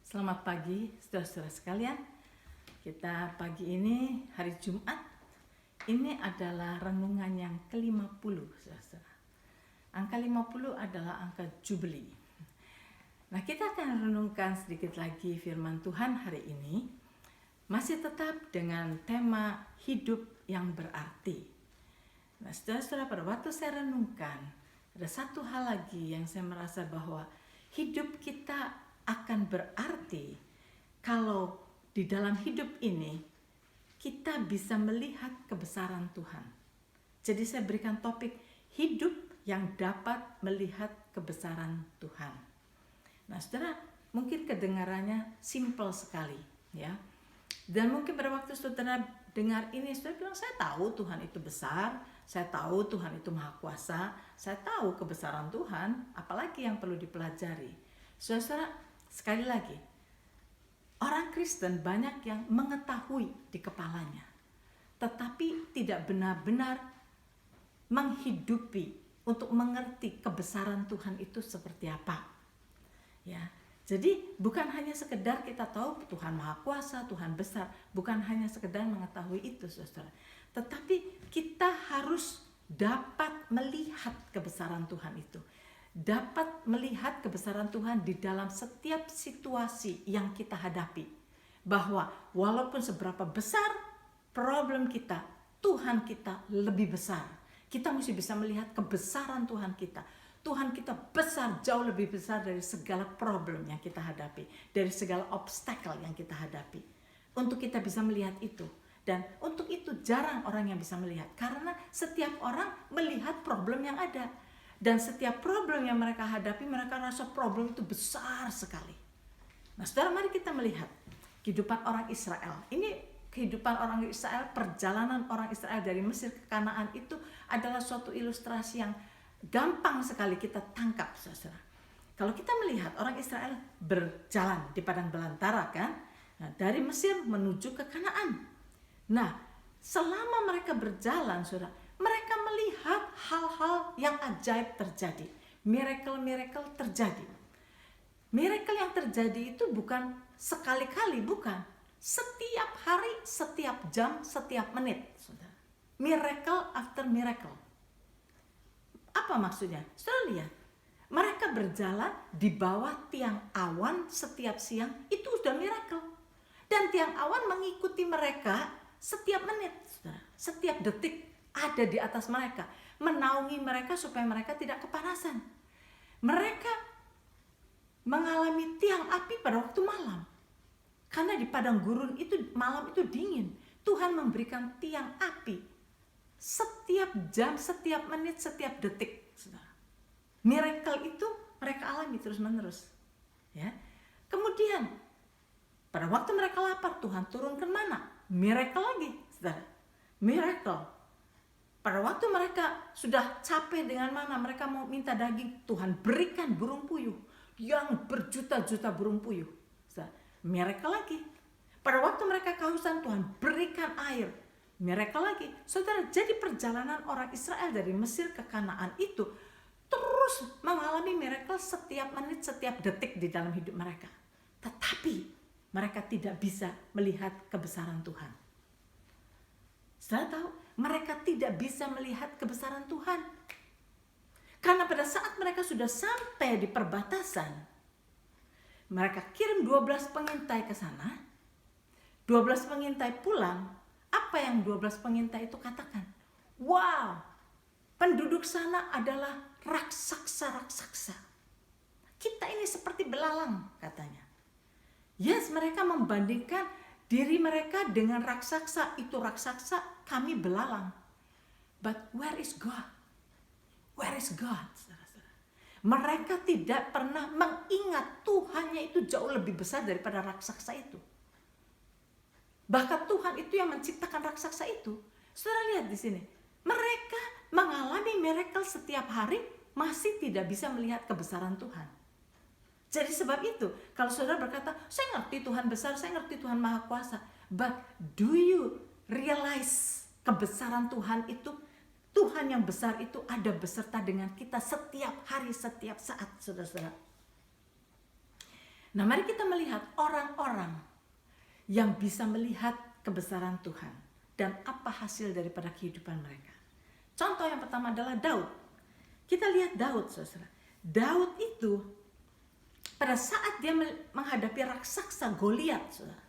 Selamat pagi saudara-saudara sekalian. Kita pagi ini hari Jumat. Ini adalah renungan yang ke-50 saudara. Angka 50 adalah angka Jubili. Nah, kita akan renungkan sedikit lagi firman Tuhan hari ini. Masih tetap dengan tema hidup yang berarti. Nah, saudara-saudara, pada waktu saya renungkan, ada satu hal lagi yang saya merasa bahwa hidup kita akan berarti kalau di dalam hidup ini kita bisa melihat kebesaran Tuhan. Jadi saya berikan topik hidup yang dapat melihat kebesaran Tuhan. Nah, saudara, mungkin kedengarannya simple sekali, ya. Dan mungkin pada waktu saudara dengar ini, saudara bilang, saya tahu Tuhan itu besar, saya tahu Tuhan itu maha kuasa, saya tahu kebesaran Tuhan, apalagi yang perlu dipelajari. Saudara, sekali lagi, orang Kristen banyak yang mengetahui di kepalanya, tetapi tidak benar-benar menghidupi untuk mengerti kebesaran Tuhan itu seperti apa. Ya, jadi bukan hanya sekedar kita tahu Tuhan maha kuasa, Tuhan besar, bukan hanya sekedar mengetahui itu, saudara. Tetapi kita harus dapat melihat kebesaran Tuhan itu. Dapat melihat kebesaran Tuhan di dalam setiap situasi yang kita hadapi. Bahwa walaupun seberapa besar problem kita, Tuhan kita lebih besar. Kita mesti bisa melihat kebesaran Tuhan kita. Tuhan kita besar, jauh lebih besar dari segala problem yang kita hadapi. Dari segala obstacle yang kita hadapi. Untuk kita bisa melihat itu. Dan untuk itu jarang orang yang bisa melihat. Karena setiap orang melihat problem yang ada. Dan setiap problem yang mereka hadapi, mereka rasa problem itu besar sekali. Nah, saudara, mari kita melihat kehidupan orang Israel. Ini kehidupan orang Israel, perjalanan orang Israel dari Mesir ke Kanaan itu adalah suatu ilustrasi yang gampang sekali kita tangkap, saudara. Kalau kita melihat orang Israel berjalan di padang belantara, kan? Nah, dari Mesir menuju ke Kanaan. Nah, selama mereka berjalan, saudara, mereka melihat hal-hal yang ajaib terjadi. Miracle-miracle terjadi. Miracle yang terjadi itu bukan sekali-kali, bukan. Setiap hari, setiap jam, setiap menit, saudara. Miracle after miracle. Apa maksudnya? Saudara lihat. Mereka berjalan di bawah tiang awan setiap siang, itu sudah miracle. Dan tiang awan mengikuti mereka setiap menit, saudara. Setiap detik ada di atas mereka, menaungi mereka supaya mereka tidak kepanasan. Mereka mengalami tiang api pada waktu malam. Karena di padang gurun itu malam itu dingin. Tuhan memberikan tiang api setiap jam, setiap menit, setiap detik. Miracle itu mereka alami terus-menerus. Ya. Kemudian pada waktu mereka lapar, Tuhan turunkan mana? Miracle lagi, saudara. Miracle. Pada waktu mereka sudah capek dengan mana, mereka mau minta daging, Tuhan berikan burung puyuh yang berjuta-juta burung puyuh. Miracle lagi. Pada waktu mereka kehausan, Tuhan berikan air. Miracle lagi. Saudara, jadi perjalanan orang Israel dari Mesir ke Kanaan itu terus mengalami miracle setiap menit, setiap detik di dalam hidup mereka. Tetapi mereka tidak bisa melihat kebesaran Tuhan. Saudara tahu, mereka tidak bisa melihat kebesaran Tuhan. Karena pada saat mereka sudah sampai di perbatasan, mereka kirim 12 pengintai ke sana. 12 pengintai pulang. Apa yang 12 pengintai itu katakan? Wow, penduduk sana adalah raksasa-raksasa. Kita ini seperti belalang, katanya. Yes, mereka membandingkan diri mereka dengan raksasa. Itu raksasa, kami belalang. But where is God? Where is God? Mereka tidak pernah mengingat Tuhannya itu jauh lebih besar daripada raksasa itu. Bahkan Tuhan itu yang menciptakan raksasa itu. Saudara lihat di sini. Mereka mengalami miracle setiap hari, masih tidak bisa melihat kebesaran Tuhan. Jadi sebab itu, kalau saudara berkata, saya ngerti Tuhan besar, saya ngerti Tuhan maha kuasa. But do you realize kebesaran Tuhan itu? Tuhan yang besar itu ada beserta dengan kita setiap hari, setiap saat, saudara-saudara. Nah, mari kita melihat orang-orang yang bisa melihat kebesaran Tuhan dan apa hasil daripada kehidupan mereka. Contoh yang pertama adalah Daud. Kita lihat Daud, saudara. Daud itu pada saat dia menghadapi raksasa Goliat, saudara,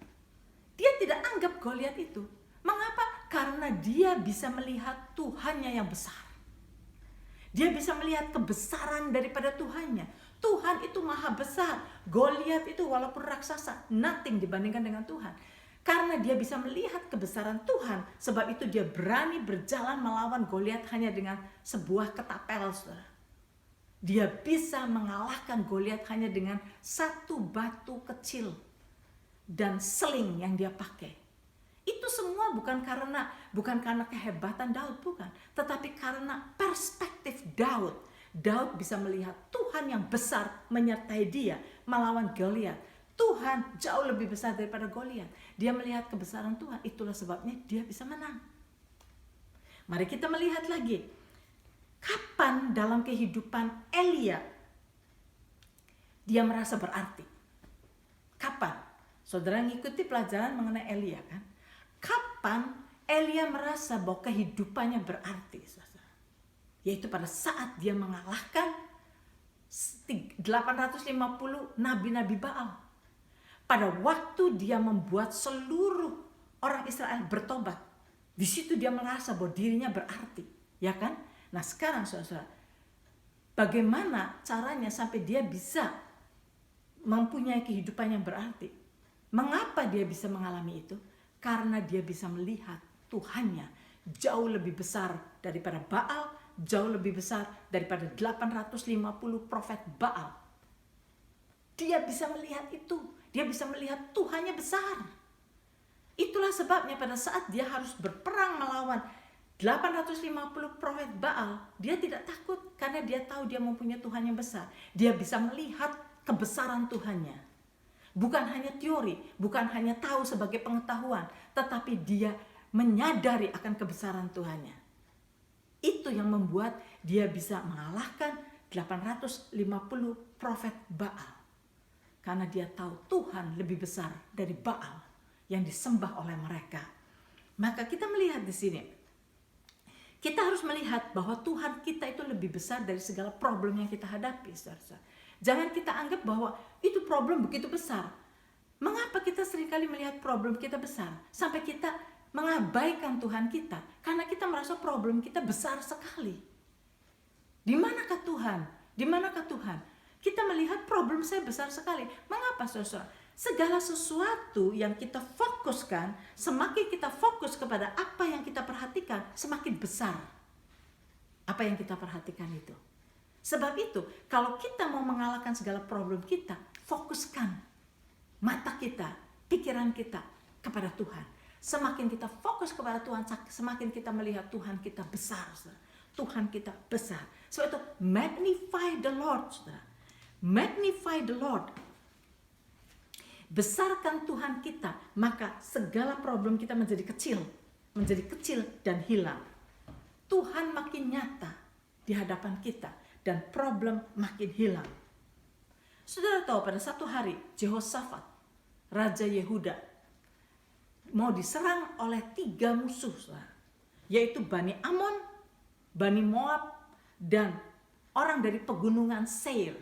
dia tidak anggap Goliat itu. Mengapa? Karena dia bisa melihat Tuhannya yang besar. Dia bisa melihat kebesaran daripada Tuhannya. Tuhan itu maha besar. Goliat itu walaupun raksasa, nothing dibandingkan dengan Tuhan. Karena dia bisa melihat kebesaran Tuhan, sebab itu dia berani berjalan melawan Goliat hanya dengan sebuah ketapel, saudara. Dia bisa mengalahkan Goliat hanya dengan satu batu kecil dan seling yang dia pakai. Itu semua bukan karena kehebatan Daud, bukan, tetapi karena perspektif Daud. Daud bisa melihat Tuhan yang besar menyertai dia melawan Goliat. Tuhan jauh lebih besar daripada Goliat. Dia melihat kebesaran Tuhan, itulah sebabnya dia bisa menang. Mari kita melihat lagi. Kapan dalam kehidupan Elia dia merasa berarti? Kapan? Saudara ngikuti pelajaran mengenai Elia kan? Kapan Elia merasa bahwa kehidupannya berarti? Yaitu pada saat dia mengalahkan 850 nabi-nabi Baal. Pada waktu dia membuat seluruh orang Israel bertobat. Di situ dia merasa bahwa dirinya berarti, ya kan? Nah, sekarang saudara, bagaimana caranya sampai dia bisa mempunyai kehidupan yang berarti? Mengapa dia bisa mengalami itu? Karena dia bisa melihat Tuhannya jauh lebih besar daripada Baal, jauh lebih besar daripada 850 profet Baal. Dia bisa melihat itu. Dia bisa melihat Tuhannya besar. Itulah sebabnya pada saat dia harus berperang melawan 850 profet Baal, dia tidak takut karena dia tahu dia mempunyai Tuhan yang besar. Dia bisa melihat kebesaran Tuhannya. Bukan hanya teori, bukan hanya tahu sebagai pengetahuan, tetapi dia menyadari akan kebesaran Tuhannya. Itu yang membuat dia bisa mengalahkan 850 profet Baal. Karena dia tahu Tuhan lebih besar dari Baal yang disembah oleh mereka. Maka kita melihat di sini, kita harus melihat bahwa Tuhan kita itu lebih besar dari segala problem yang kita hadapi, saudara. Jangan kita anggap bahwa itu problem begitu besar. Mengapa kita seringkali melihat problem kita besar sampai kita mengabaikan Tuhan kita? Karena kita merasa problem kita besar sekali. Di manakah Tuhan? Di manakah Tuhan? Kita melihat problem saya besar sekali. Mengapa, saudara? Segala sesuatu yang kita fokuskan, semakin kita fokus kepada apa yang kita perhatikan, semakin besar apa yang kita perhatikan itu. Sebab itu, kalau kita mau mengalahkan segala problem kita, fokuskan mata kita, pikiran kita kepada Tuhan. Semakin kita fokus kepada Tuhan, semakin kita melihat Tuhan kita besar, saudara. Tuhan kita besar. Sebab itu, magnify the Lord, saudara. Magnify the Lord. Besarkan Tuhan kita, maka segala problem kita menjadi kecil dan hilang. Tuhan makin nyata di hadapan kita dan problem makin hilang. Saudara tahu pada satu hari Jehoshafat, Raja Yehuda, mau diserang oleh 3 musuh, saudara, yaitu Bani Amon, Bani Moab, dan orang dari pegunungan Seir.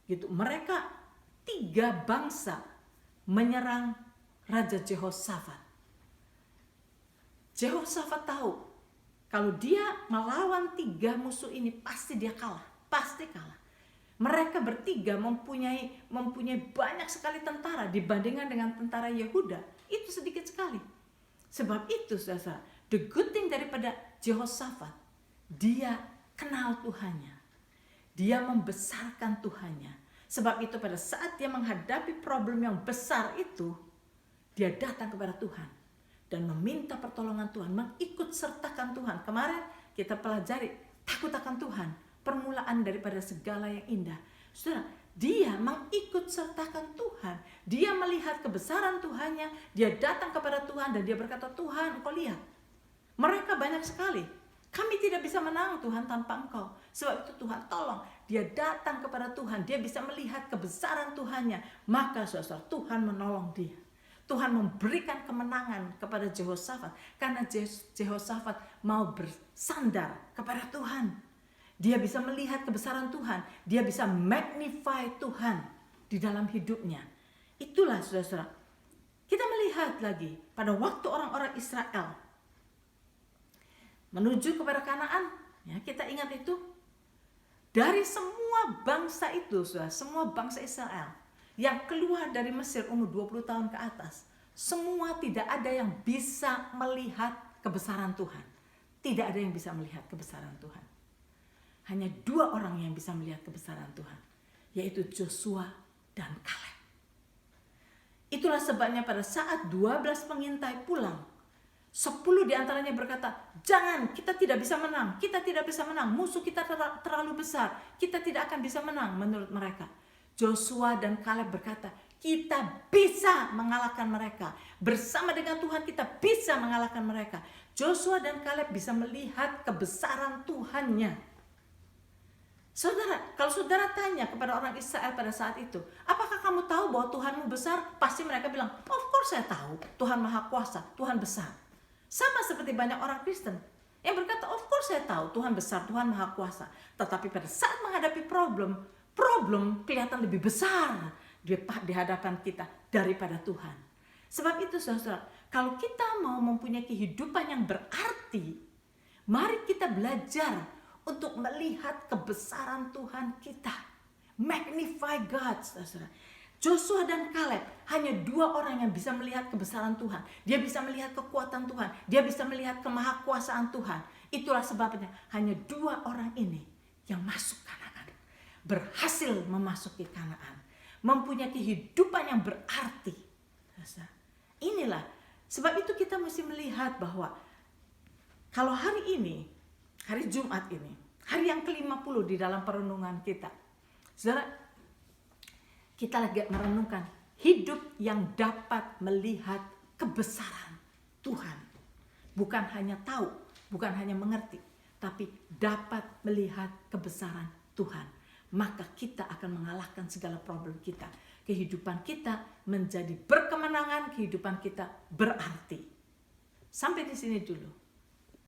Gitu. Mereka 3 bangsa menyerang Raja Jehoshafat. Jehoshafat tahu kalau dia melawan 3 musuh ini pasti dia kalah, pasti kalah. Mereka bertiga mempunyai banyak sekali tentara dibandingkan dengan tentara Yehuda. Itu sedikit sekali. Sebab itu, saudara, the good thing daripada Jehoshafat, dia kenal Tuhannya. Dia membesarkan Tuhannya. Sebab itu pada saat dia menghadapi problem yang besar itu, dia datang kepada Tuhan dan meminta pertolongan Tuhan, mengikut sertakan Tuhan. Kemarin kita pelajari takut akan Tuhan, permulaan daripada segala yang indah. Saudara, dia mengikut sertakan Tuhan. Dia melihat kebesaran Tuhannya, dia datang kepada Tuhan dan dia berkata, Tuhan, Engkau lihat, mereka banyak sekali. Kami tidak bisa menang Tuhan tanpa Engkau. Sebab itu Tuhan tolong, dia datang kepada Tuhan, dia bisa melihat kebesaran Tuhannya, maka saudara, Tuhan menolong dia. Tuhan memberikan kemenangan kepada Jehoshafat karena Jehoshafat mau bersandar kepada Tuhan. Dia bisa melihat kebesaran Tuhan, dia bisa magnify Tuhan di dalam hidupnya. Itulah saudara-saudara. Kita melihat lagi pada waktu orang-orang Israel menuju kepada Kanaan, ya, kita ingat itu, dari semua bangsa itu, semua bangsa Israel yang keluar dari Mesir umur 20 tahun ke atas, semua tidak ada yang bisa melihat kebesaran Tuhan. Tidak ada yang bisa melihat kebesaran Tuhan. Hanya 2 orang yang bisa melihat kebesaran Tuhan, yaitu Joshua dan Kaleb. Itulah sebabnya pada saat 12 pengintai pulang, 10 diantaranya berkata, jangan, kita tidak bisa menang, musuh kita terlalu besar, kita tidak akan bisa menang menurut mereka. Joshua dan Kaleb berkata, kita bisa mengalahkan mereka, bersama dengan Tuhan kita bisa mengalahkan mereka. Joshua dan Kaleb bisa melihat kebesaran Tuhannya. Saudara, kalau saudara tanya kepada orang Israel pada saat itu, apakah kamu tahu bahwa Tuhanmu besar? Pasti mereka bilang, of course saya tahu, Tuhan Maha Kuasa, Tuhan besar. Sama seperti banyak orang Kristen yang berkata, of course saya tahu Tuhan besar, Tuhan Maha Kuasa. Tetapi pada saat menghadapi problem kelihatan lebih besar di hadapan kita daripada Tuhan. Sebab itu saudara, kalau kita mau mempunyai kehidupan yang berarti, mari kita belajar untuk melihat kebesaran Tuhan kita. Magnify God, saudara. Joshua dan Kaleb hanya 2 orang yang bisa melihat kebesaran Tuhan. Dia bisa melihat kekuatan Tuhan. Dia bisa melihat kemahakuasaan Tuhan. Itulah sebabnya hanya 2 orang ini yang masuk Kanaan. Berhasil memasuki Kanaan. Mempunyai kehidupan yang berarti. Inilah. Sebab itu kita mesti melihat bahwa kalau hari ini, hari Jumat ini, hari yang ke-50 di dalam perenungan kita. Saudara, kita lagi merenungkan hidup yang dapat melihat kebesaran Tuhan. Bukan hanya tahu, bukan hanya mengerti, tapi dapat melihat kebesaran Tuhan. Maka kita akan mengalahkan segala problem kita. Kehidupan kita menjadi berkemenangan, kehidupan kita berarti. Sampai di sini dulu.